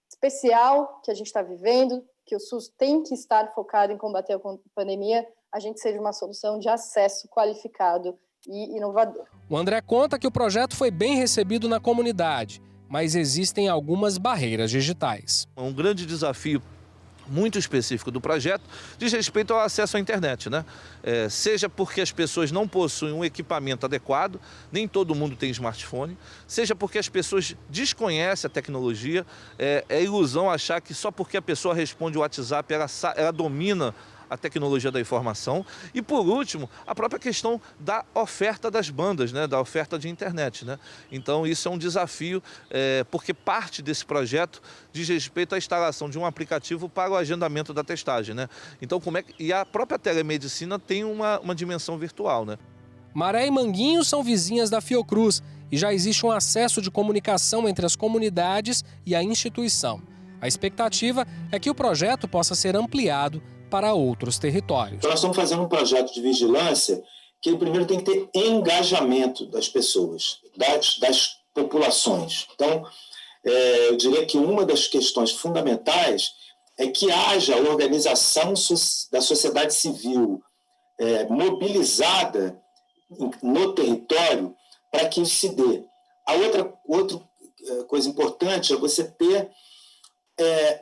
especial que a gente está vivendo, que o SUS tem que estar focado em combater a pandemia, a gente seja uma solução de acesso qualificado e inovador. O André conta que o projeto foi bem recebido na comunidade, mas existem algumas barreiras digitais. Um grande desafio muito específico do projeto diz respeito ao acesso à internet, né? Seja porque as pessoas não possuem um equipamento adequado, nem todo mundo tem smartphone, seja porque as pessoas desconhecem a tecnologia, é ilusão achar que só porque a pessoa responde o WhatsApp ela domina a tecnologia da informação. E, por último, a própria questão da oferta das bandas, né? Da oferta de internet, né? Então, isso é um desafio, porque parte desse projeto diz respeito à instalação de um aplicativo para o agendamento da testagem, né? Então, e a própria telemedicina tem uma dimensão virtual, né? Maré e Manguinhos são vizinhas da Fiocruz e já existe um acesso de comunicação entre as comunidades e a instituição. A expectativa é que o projeto possa ser ampliado para outros territórios. Nós estamos fazendo um projeto de vigilância que ele primeiro tem que ter engajamento das pessoas, das populações. Então, eu diria que uma das questões fundamentais é que haja organização da sociedade civil mobilizada no território para que isso se dê. A outra coisa importante é você ter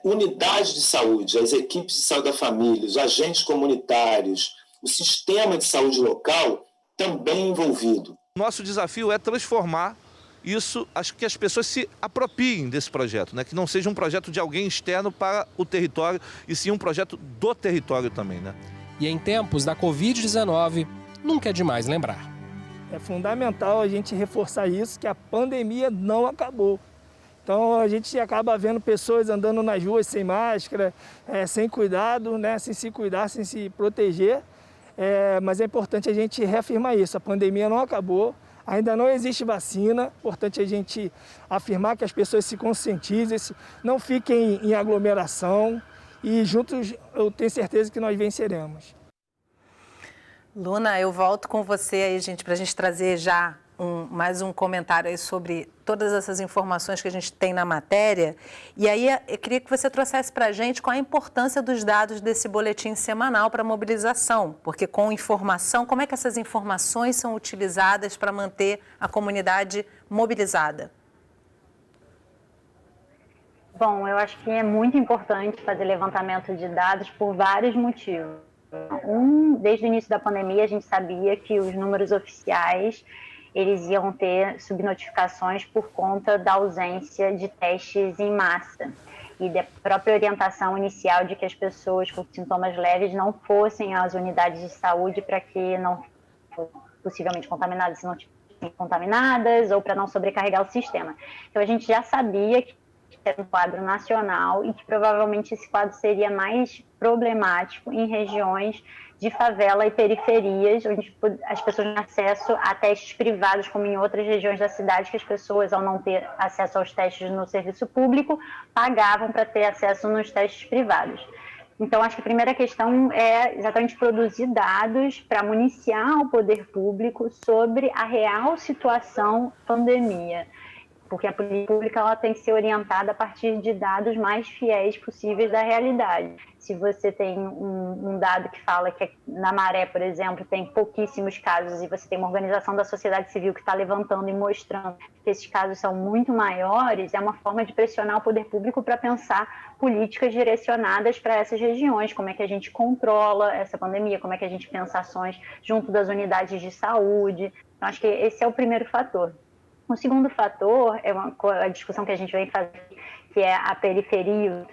unidade de saúde, as equipes de saúde da família, os agentes comunitários, o sistema de saúde local também envolvido. Nosso desafio é transformar isso, acho que as pessoas se apropriem desse projeto, né? Que não seja um projeto de alguém externo para o território, e sim um projeto do território também, né? E em tempos da Covid-19, nunca é demais lembrar. É fundamental a gente reforçar isso, que a pandemia não acabou. Então a gente acaba vendo pessoas andando nas ruas sem máscara, sem cuidado, né? Sem se cuidar, sem se proteger. Mas é importante a gente reafirmar isso, a pandemia não acabou. Ainda não existe vacina, é importante a gente afirmar que as pessoas se conscientizem, não fiquem em aglomeração e juntos eu tenho certeza que nós venceremos. Luna, eu volto com você aí, gente, para a gente trazer já mais um comentário aí sobre todas essas informações que a gente tem na matéria. E aí eu queria que você trouxesse para a gente qual a importância dos dados desse boletim semanal para a mobilização, porque com informação, como é que essas informações são utilizadas para manter a comunidade mobilizada? Bom, eu acho que é muito importante fazer levantamento de dados por vários motivos. Desde o início da pandemia, a gente sabia que os números oficiais eles iam ter subnotificações por conta da ausência de testes em massa e da própria orientação inicial de que as pessoas com sintomas leves não fossem às unidades de saúde para que não fossem possivelmente contaminadas, se não tivessem contaminadas, ou para não sobrecarregar o sistema. Então, a gente já sabia que era um quadro nacional e que provavelmente esse quadro seria mais problemático em regiões de favela e periferias, onde as pessoas têm acesso a testes privados, como em outras regiões da cidade, que as pessoas, ao não ter acesso aos testes no serviço público, pagavam para ter acesso nos testes privados. Então, acho que a primeira questão é exatamente produzir dados para municiar o poder público sobre a real situação pandemia, porque a política pública ela tem que ser orientada a partir de dados mais fiéis possíveis da realidade. Se você tem um dado que fala que na Maré, por exemplo, tem pouquíssimos casos e você tem uma organização da sociedade civil que está levantando e mostrando que esses casos são muito maiores, é uma forma de pressionar o poder público para pensar políticas direcionadas para essas regiões, como é que a gente controla essa pandemia, como é que a gente pensa ações junto das unidades de saúde. Então, acho que esse é o primeiro fator. O segundo fator é a discussão que a gente vem fazer, que é a periferia,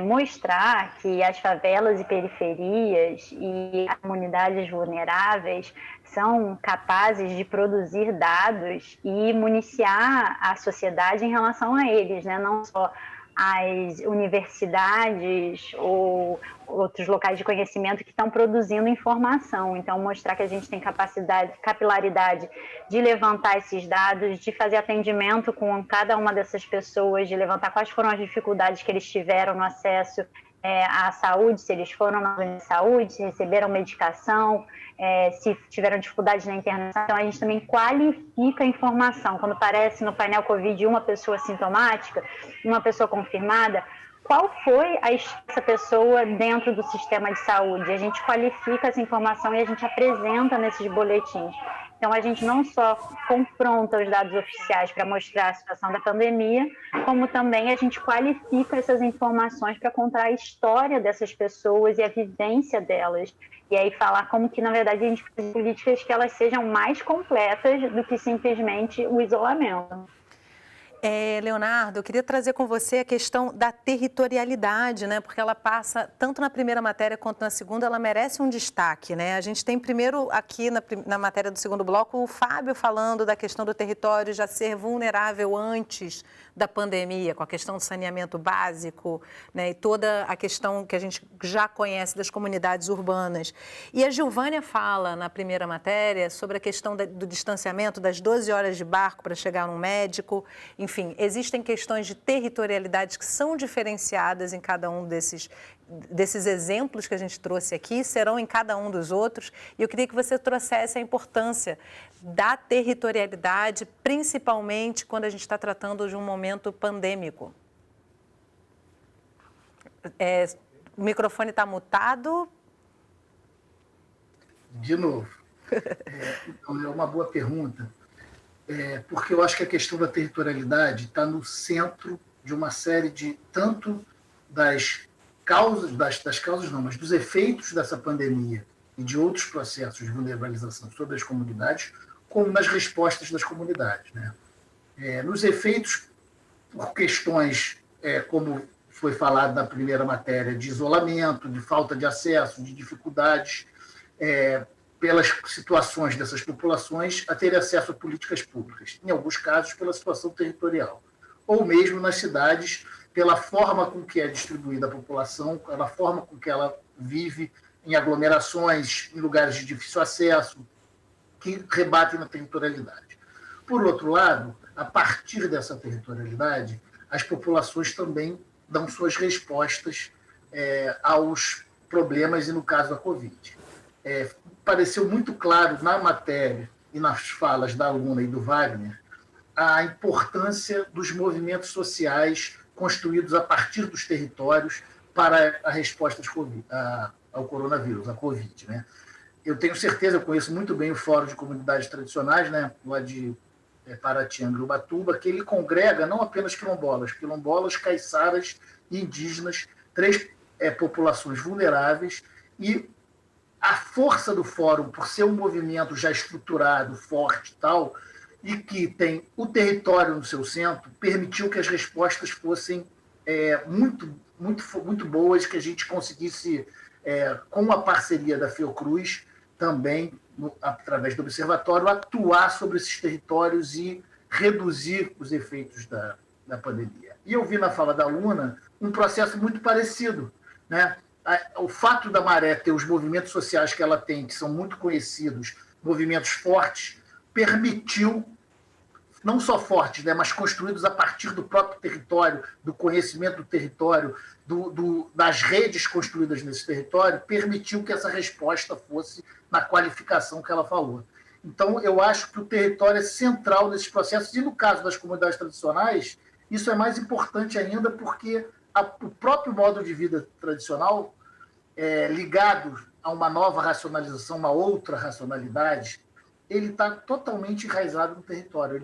mostrar que as favelas e periferias e as comunidades vulneráveis são capazes de produzir dados e municiar a sociedade em relação a eles, né? Não só as universidades ou outros locais de conhecimento que estão produzindo informação. Então, mostrar que a gente tem capilaridade de levantar esses dados, de fazer atendimento com cada uma dessas pessoas, de levantar quais foram as dificuldades que eles tiveram no acesso à saúde, se eles foram na unidade de saúde, se receberam medicação, se tiveram dificuldades na internação. Então, a gente também qualifica a informação. Quando aparece no painel Covid uma pessoa sintomática, uma pessoa confirmada, qual foi essa pessoa dentro do sistema de saúde? A gente qualifica essa informação e a gente apresenta nesses boletins. Então, a gente não só confronta os dados oficiais para mostrar a situação da pandemia, como também a gente qualifica essas informações para contar a história dessas pessoas e a vivência delas. E aí falar como que, na verdade, a gente faz políticas que elas sejam mais completas do que simplesmente o isolamento. Leonardo, eu queria trazer com você a questão da territorialidade, né? Porque ela passa, tanto na primeira matéria quanto na segunda, ela merece um destaque, né? A gente tem primeiro aqui na matéria do segundo bloco o Fábio falando da questão do território já ser vulnerável antes da pandemia, com a questão do saneamento básico, né? E toda a questão que a gente já conhece das comunidades urbanas. E a Gilvânia fala na primeira matéria sobre a questão do distanciamento, das 12 horas de barco para chegar num médico, enfim, enfim, existem questões de territorialidade que são diferenciadas em cada um desses exemplos que a gente trouxe aqui, serão em cada um dos outros, e eu queria que você trouxesse a importância da territorialidade, principalmente quando a gente está tratando de um momento pandêmico. O microfone está mutado. De novo. Então, é uma boa pergunta, porque eu acho que a questão da territorialidade está no centro de uma série de, tanto das causas, mas dos efeitos dessa pandemia e de outros processos de vulnerabilização sobre as comunidades, como nas respostas das comunidades, né? Nos efeitos, por questões, como foi falado na primeira matéria, de isolamento, de falta de acesso, de dificuldades, pelas situações dessas populações a ter acesso a políticas públicas, em alguns casos pela situação territorial, ou mesmo nas cidades, pela forma com que é distribuída a população, pela forma com que ela vive em aglomerações, em lugares de difícil acesso, que rebatem na territorialidade. Por outro lado, a partir dessa territorialidade, as populações também dão suas respostas aos problemas, e no caso da Covid. Pareceu muito claro na matéria e nas falas da aluna e do Wagner a importância dos movimentos sociais construídos a partir dos territórios para a resposta ao coronavírus, à Covid, né? Eu tenho certeza, eu conheço muito bem o Fórum de Comunidades Tradicionais, né, lá de Paratianga e Ubatuba, que ele congrega não apenas quilombolas, caiçaras e indígenas, 3 populações vulneráveis, e a força do fórum, por ser um movimento já estruturado, forte e tal, e que tem o território no seu centro, permitiu que as respostas fossem muito boas, que a gente conseguisse, com a parceria da Fiocruz, também, através do observatório, atuar sobre esses territórios e reduzir os efeitos da pandemia. E eu vi na fala da aluna um processo muito parecido, né? O fato da Maré ter os movimentos sociais que ela tem, que são muito conhecidos, movimentos fortes, permitiu, não só fortes, né, mas construídos a partir do próprio território, do conhecimento do território, das redes construídas nesse território, permitiu que essa resposta fosse na qualificação que ela falou. Então, eu acho que o território é central nesses processos, e no caso das comunidades tradicionais, isso é mais importante ainda, porque o próprio modo de vida tradicional, ligado a uma nova racionalização, uma outra racionalidade, ele está totalmente enraizado no território.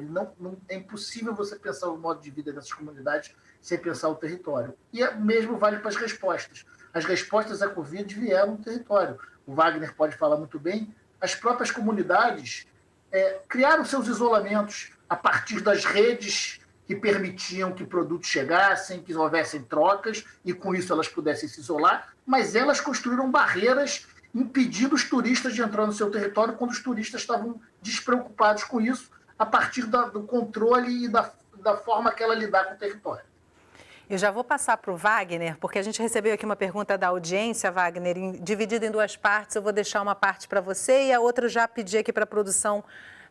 É impossível você pensar o modo de vida dessas comunidades sem pensar o território. E mesmo vale para as respostas. As respostas à Covid vieram do território. O Wagner pode falar muito bem. As próprias comunidades criaram seus isolamentos a partir das redes que permitiam que produtos chegassem, que houvessem trocas, e com isso elas pudessem se isolar, mas elas construíram barreiras impedindo os turistas de entrar no seu território quando os turistas estavam despreocupados com isso, a partir do controle e da forma que ela lidar com o território. Eu já vou passar para o Wagner, porque a gente recebeu aqui uma pergunta da audiência, Wagner, dividida em 2 partes. Eu vou deixar uma parte para você e a outra já pedi aqui para a produção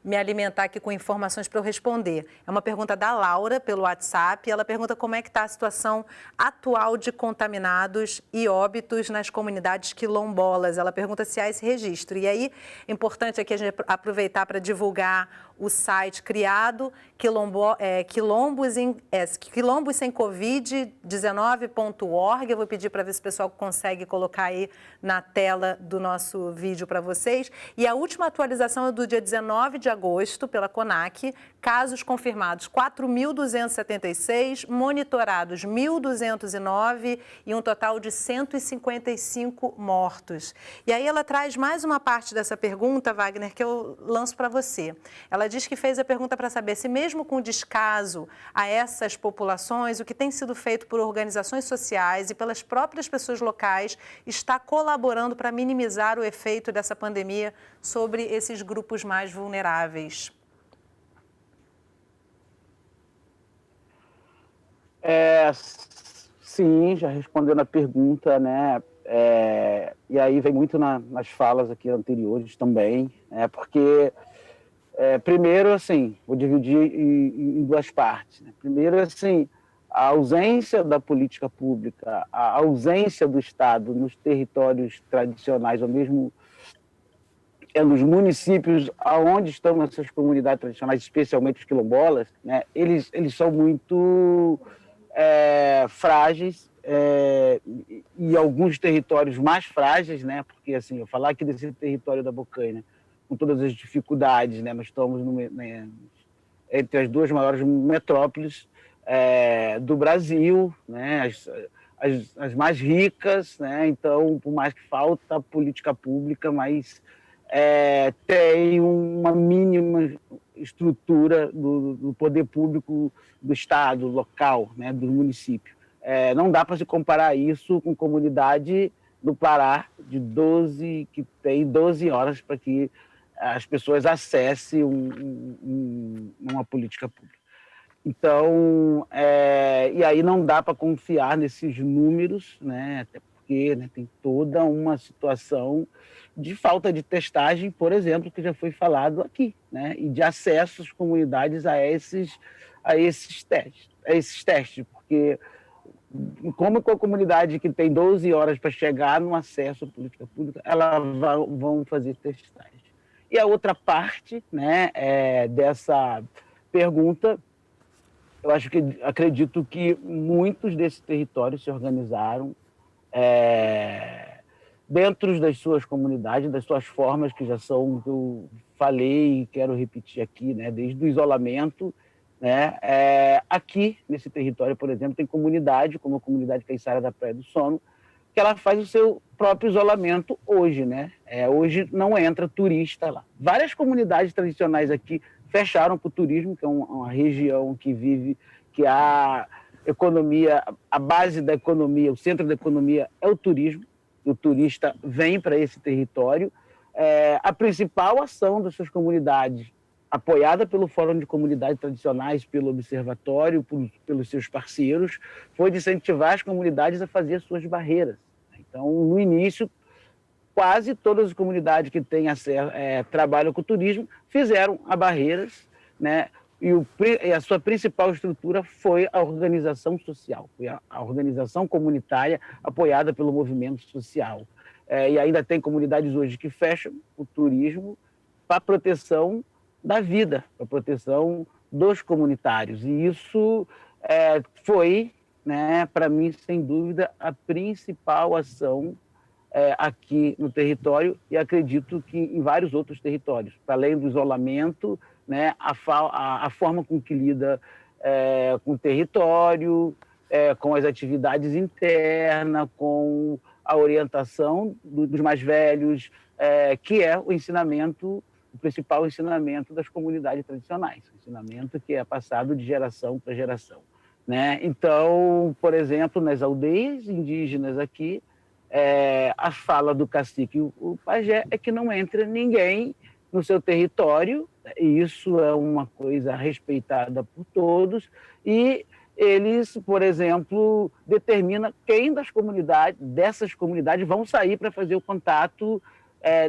me alimentar aqui com informações para eu responder. É uma pergunta da Laura, pelo WhatsApp. Ela pergunta como é que está a situação atual de contaminados e óbitos nas comunidades quilombolas. Ela pergunta se há esse registro. E aí, é importante aqui a gente aproveitar para divulgar o site criado, quilombossemcovid19.org. Eu vou pedir para ver se o pessoal consegue colocar aí na tela do nosso vídeo para vocês. E a última atualização é do dia 19 de agosto, pela CONAC. Casos confirmados 4.276, monitorados 1.209 e um total de 155 mortos. E aí ela traz mais uma parte dessa pergunta, Wagner, que eu lanço para você. Ela diz que fez a pergunta para saber se mesmo com descaso a essas populações, o que tem sido feito por organizações sociais e pelas próprias pessoas locais está colaborando para minimizar o efeito dessa pandemia sobre esses grupos mais vulneráveis. Sim, já respondendo a pergunta, né? E aí vem muito nas falas aqui anteriores também, porque Primeiro, assim, vou dividir em duas partes, né? Primeiro, assim, a ausência da política pública, a ausência do Estado nos territórios tradicionais, ou mesmo nos municípios onde estão essas comunidades tradicionais, especialmente os quilombolas, né? Eles são muito frágeis, e alguns territórios mais frágeis, né? Porque, assim, eu falar aqui desse território da Bocaina, com todas as dificuldades, né? Nós estamos entre as duas maiores metrópoles do Brasil, né? As mais ricas, né? Então, por mais que falta política pública, mas tem uma mínima estrutura do poder público do Estado, local, né? Do município. Não dá para se comparar isso com comunidade do Pará, que tem 12 horas para que as pessoas acessem uma política pública. Então, e aí não dá para confiar nesses números, né? Até porque, né, tem toda uma situação de falta de testagem, por exemplo, que já foi falado aqui, né? E de acesso às comunidades a esses testes, porque como com a comunidade que tem 12 horas para chegar no acesso à política pública, elas vão fazer testagem. E a outra parte, né, dessa pergunta, acredito que muitos desses territórios se organizaram dentro das suas comunidades, das suas formas, que já são, que eu falei e quero repetir aqui, né, desde o isolamento, né? Aqui, nesse território, por exemplo, tem comunidade, como a comunidade caiçara da Praia do Sono, que ela faz o seu próprio isolamento hoje, né? Hoje não entra turista lá. Várias comunidades tradicionais aqui fecharam para o turismo, que é uma região que a economia, a base da economia, o centro da economia é o turismo, e o turista vem para esse território. A principal ação das suas comunidades, apoiada pelo Fórum de Comunidades Tradicionais, pelo Observatório, pelos seus parceiros, foi de incentivar as comunidades a fazer as suas barreiras. Então, no início, quase todas as comunidades que trabalham com turismo fizeram as barreiras, né? E a sua principal estrutura foi a organização social, foi a organização comunitária apoiada pelo movimento social. E ainda tem comunidades hoje que fecham o turismo para a proteção da vida, para a proteção dos comunitários. E isso foi, né, para mim, sem dúvida, a principal ação aqui no território, e acredito que em vários outros territórios, para além do isolamento, né, a forma com que lida com o território, com as atividades internas, com a orientação dos mais velhos, que é o ensinamento, o principal ensinamento das comunidades tradicionais, o ensinamento que é passado de geração para geração, né? Então, por exemplo, nas aldeias indígenas aqui, a fala do cacique e o pajé é que não entra ninguém no seu território, e isso é uma coisa respeitada por todos, e eles, por exemplo, determinam quem dessas comunidades vão sair para fazer o contato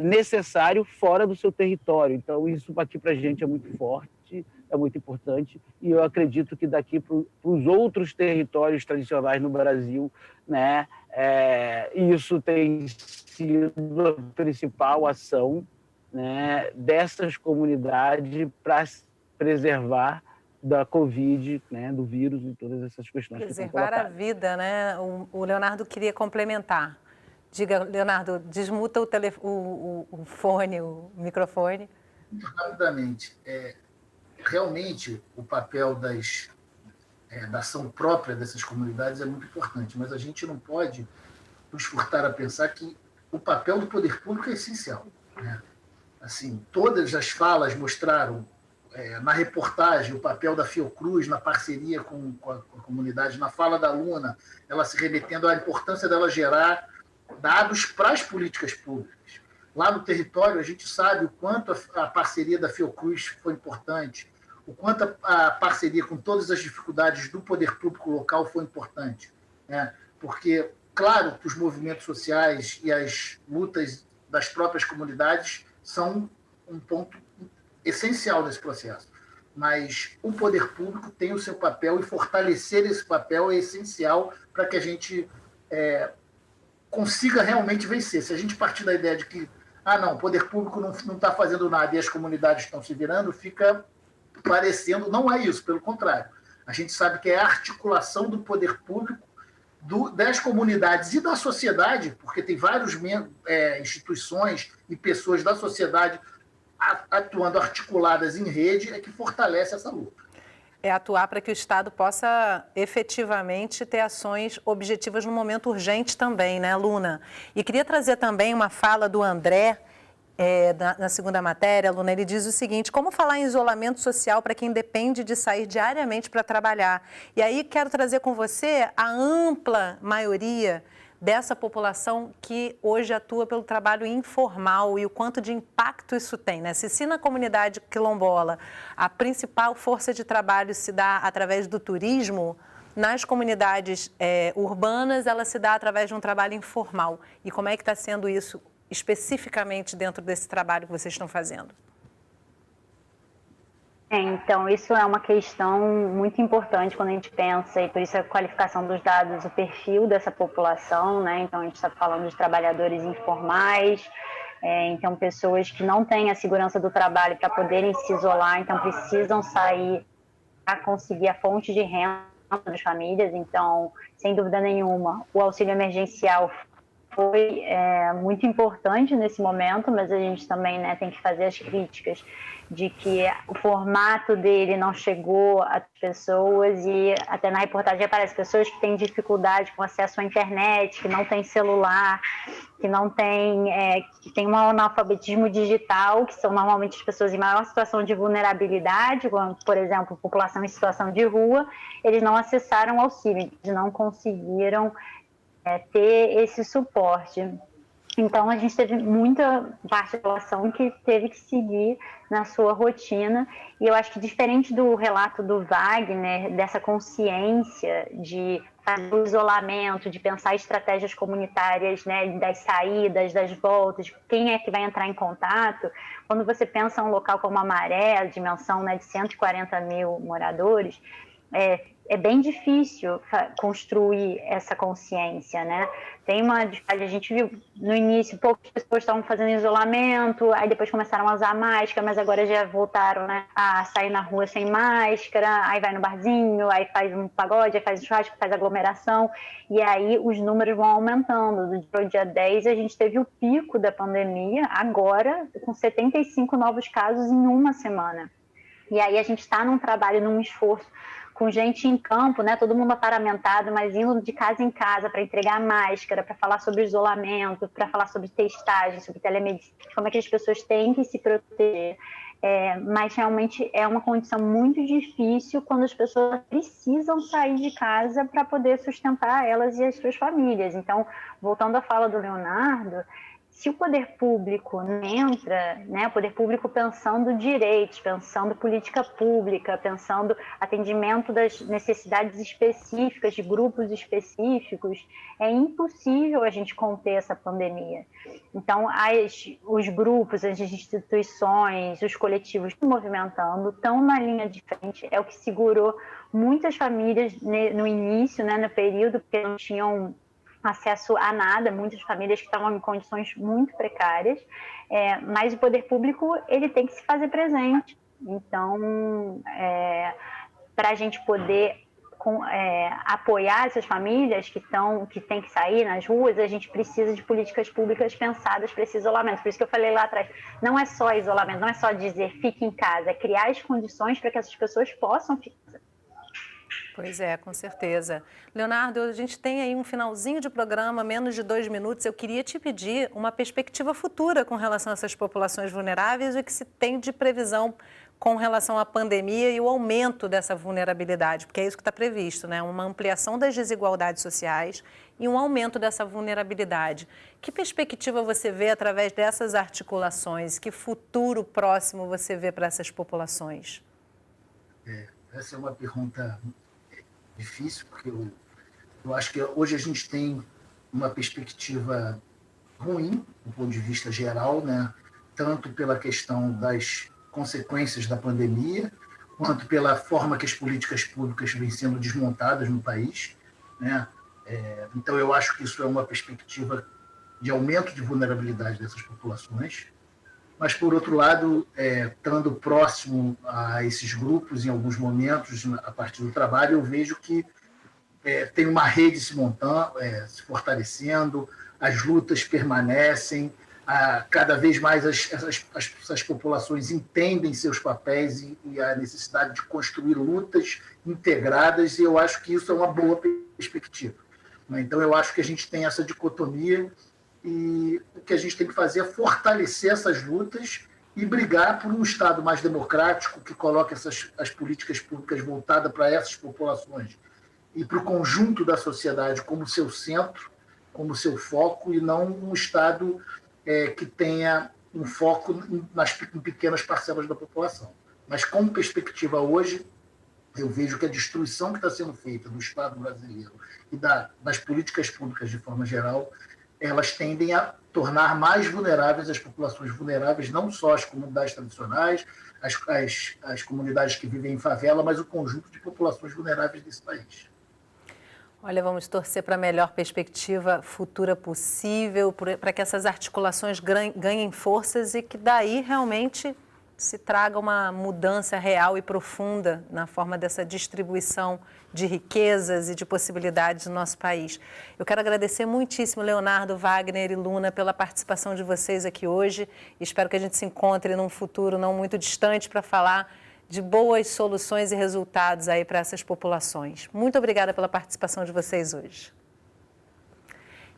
necessário fora do seu território. Então, isso aqui para a gente é muito forte, é muito importante, e eu acredito que daqui para os outros territórios tradicionais no Brasil, né, isso tem sido a principal ação, né, dessas comunidades para preservar da Covid, né, do vírus e todas essas questões. Preservar a vida, né? O Leonardo queria complementar. Diga, Leonardo, desmuta o fone, o microfone. Rapidamente, realmente o papel da ação própria dessas comunidades é muito importante, mas a gente não pode nos furtar a pensar que o papel do poder público é essencial, né? Assim, todas as falas mostraram na reportagem o papel da Fiocruz na parceria com a comunidade, na fala da Luna, ela se remetendo à importância dela gerar dados para as políticas públicas. Lá no território, a gente sabe o quanto a parceria da Fiocruz foi importante, o quanto a parceria com todas as dificuldades do poder público local foi importante, né? Porque, claro, que os movimentos sociais e as lutas das próprias comunidades são um ponto essencial nesse processo. Mas o poder público tem o seu papel e fortalecer esse papel é essencial para que a gente consiga realmente vencer. Se a gente partir da ideia de que não, o poder público não está fazendo nada e as comunidades estão se virando, fica parecendo, não é isso, pelo contrário. A gente sabe que é a articulação do poder público, das comunidades e da sociedade, porque tem várias instituições e pessoas da sociedade atuando articuladas em rede, é que fortalece essa luta. É atuar para que o Estado possa efetivamente ter ações objetivas no momento urgente também, né, Luna? E queria trazer também uma fala do André, na segunda matéria, Luna, ele diz o seguinte: como falar em isolamento social para quem depende de sair diariamente para trabalhar? E aí quero trazer com você a ampla maioria dessa população que hoje atua pelo trabalho informal e o quanto de impacto isso tem, né? Se na comunidade quilombola a principal força de trabalho se dá através do turismo, nas comunidades urbanas ela se dá através de um trabalho informal. E como é que está sendo isso especificamente dentro desse trabalho que vocês estão fazendo? Então, isso é uma questão muito importante quando a gente pensa, e por isso a qualificação dos dados, o perfil dessa população, né? Então, a gente está falando de trabalhadores informais, então pessoas que não têm a segurança do trabalho para poderem se isolar, então precisam sair para conseguir a fonte de renda das famílias. Então, sem dúvida nenhuma, o auxílio emergencial foi muito importante nesse momento, mas a gente também, né, tem que fazer as críticas de que o formato dele não chegou às pessoas, e até na reportagem aparece pessoas que têm dificuldade com acesso à internet, que não têm celular, que não têm, que tem um analfabetismo digital, que são normalmente as pessoas em maior situação de vulnerabilidade, como, por exemplo, população em situação de rua. Eles não acessaram o auxílio, eles não conseguiram ter esse suporte. Então, a gente teve muita parte da população que teve que seguir na sua rotina, e eu acho que, diferente do relato do Wagner, dessa consciência de fazer o isolamento, de pensar estratégias comunitárias, né, das saídas, das voltas, quem é que vai entrar em contato, quando você pensa um local como a Maré, a dimensão, né, de 140 mil moradores, é bem difícil construir essa consciência, né? A gente viu no início poucas pessoas estavam fazendo isolamento, aí depois começaram a usar máscara, mas agora já voltaram, né, a sair na rua sem máscara, aí vai no barzinho, aí faz um pagode, aí faz um churrasco, faz aglomeração, e aí os números vão aumentando. Do dia 10 a gente teve o pico da pandemia, agora com 75 novos casos em uma semana. E aí a gente está num trabalho, num esforço, com gente em campo, né, todo mundo aparamentado, mas indo de casa em casa para entregar máscara, para falar sobre isolamento, para falar sobre testagem, sobre telemedicina, como é que as pessoas têm que se proteger. Mas realmente é uma condição muito difícil quando as pessoas precisam sair de casa para poder sustentar elas e as suas famílias. Então, voltando à fala do Leonardo, se o poder público entra, né, o poder público pensando direitos, pensando política pública, pensando atendimento das necessidades específicas, de grupos específicos, é impossível a gente conter essa pandemia. Então, os grupos, as instituições, os coletivos estão movimentando, estão na linha de frente, é o que segurou muitas famílias no início, né, no período, porque não tinham acesso a nada, muitas famílias que estavam em condições muito precárias, mas o poder público ele tem que se fazer presente. Então, para a gente poder apoiar essas famílias que têm que sair nas ruas, a gente precisa de políticas públicas pensadas para esse isolamento. Por isso que eu falei lá atrás, não é só isolamento, não é só dizer fique em casa, é criar as condições para que essas pessoas possam ficar. Pois é, com certeza. Leonardo, a gente tem aí um finalzinho de programa, menos de 2 minutos. Eu queria te pedir uma perspectiva futura com relação a essas populações vulneráveis e o que se tem de previsão com relação à pandemia e o aumento dessa vulnerabilidade, porque é isso que está previsto, né? Uma ampliação das desigualdades sociais e um aumento dessa vulnerabilidade. Que perspectiva você vê através dessas articulações? Que futuro próximo você vê para essas populações? Essa é uma pergunta difícil, porque eu acho que hoje a gente tem uma perspectiva ruim, do ponto de vista geral, né? Tanto pela questão das consequências da pandemia, quanto pela forma que as políticas públicas vêm sendo desmontadas no país, né? Então, eu acho que isso é uma perspectiva de aumento de vulnerabilidade dessas populações. Mas, por outro lado, estando próximo a esses grupos, em alguns momentos, a partir do trabalho, eu vejo que tem uma rede se montando, se fortalecendo, as lutas permanecem, cada vez mais as populações entendem seus papéis e a necessidade de construir lutas integradas, e eu acho que isso é uma boa perspectiva. Então, eu acho que a gente tem essa dicotomia e o que a gente tem que fazer é fortalecer essas lutas e brigar por um Estado mais democrático que coloque as políticas públicas voltadas para essas populações e para o conjunto da sociedade como seu centro, como seu foco, e não um Estado que tenha um foco em pequenas parcelas da população. Mas, como perspectiva hoje, eu vejo que a destruição que está sendo feita do Estado brasileiro e das políticas públicas de forma geral, elas tendem a tornar mais vulneráveis as populações vulneráveis, não só as comunidades tradicionais, as comunidades que vivem em favela, mas o conjunto de populações vulneráveis desse país. Olha, vamos torcer para a melhor perspectiva futura possível, para que essas articulações ganhem forças e que daí realmente se traga uma mudança real e profunda na forma dessa distribuição de riquezas e de possibilidades no nosso país. Eu quero agradecer muitíssimo, Leonardo, Wagner e Luna, pela participação de vocês aqui hoje. Espero que a gente se encontre num futuro não muito distante para falar de boas soluções e resultados aí para essas populações. Muito obrigada pela participação de vocês hoje.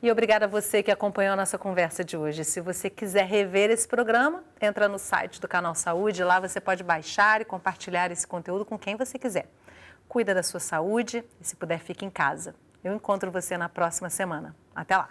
E obrigada a você que acompanhou a nossa conversa de hoje. Se você quiser rever esse programa, entra no site do Canal Saúde. Lá você pode baixar e compartilhar esse conteúdo com quem você quiser. Cuida da sua saúde e, se puder, fique em casa. Eu encontro você na próxima semana. Até lá!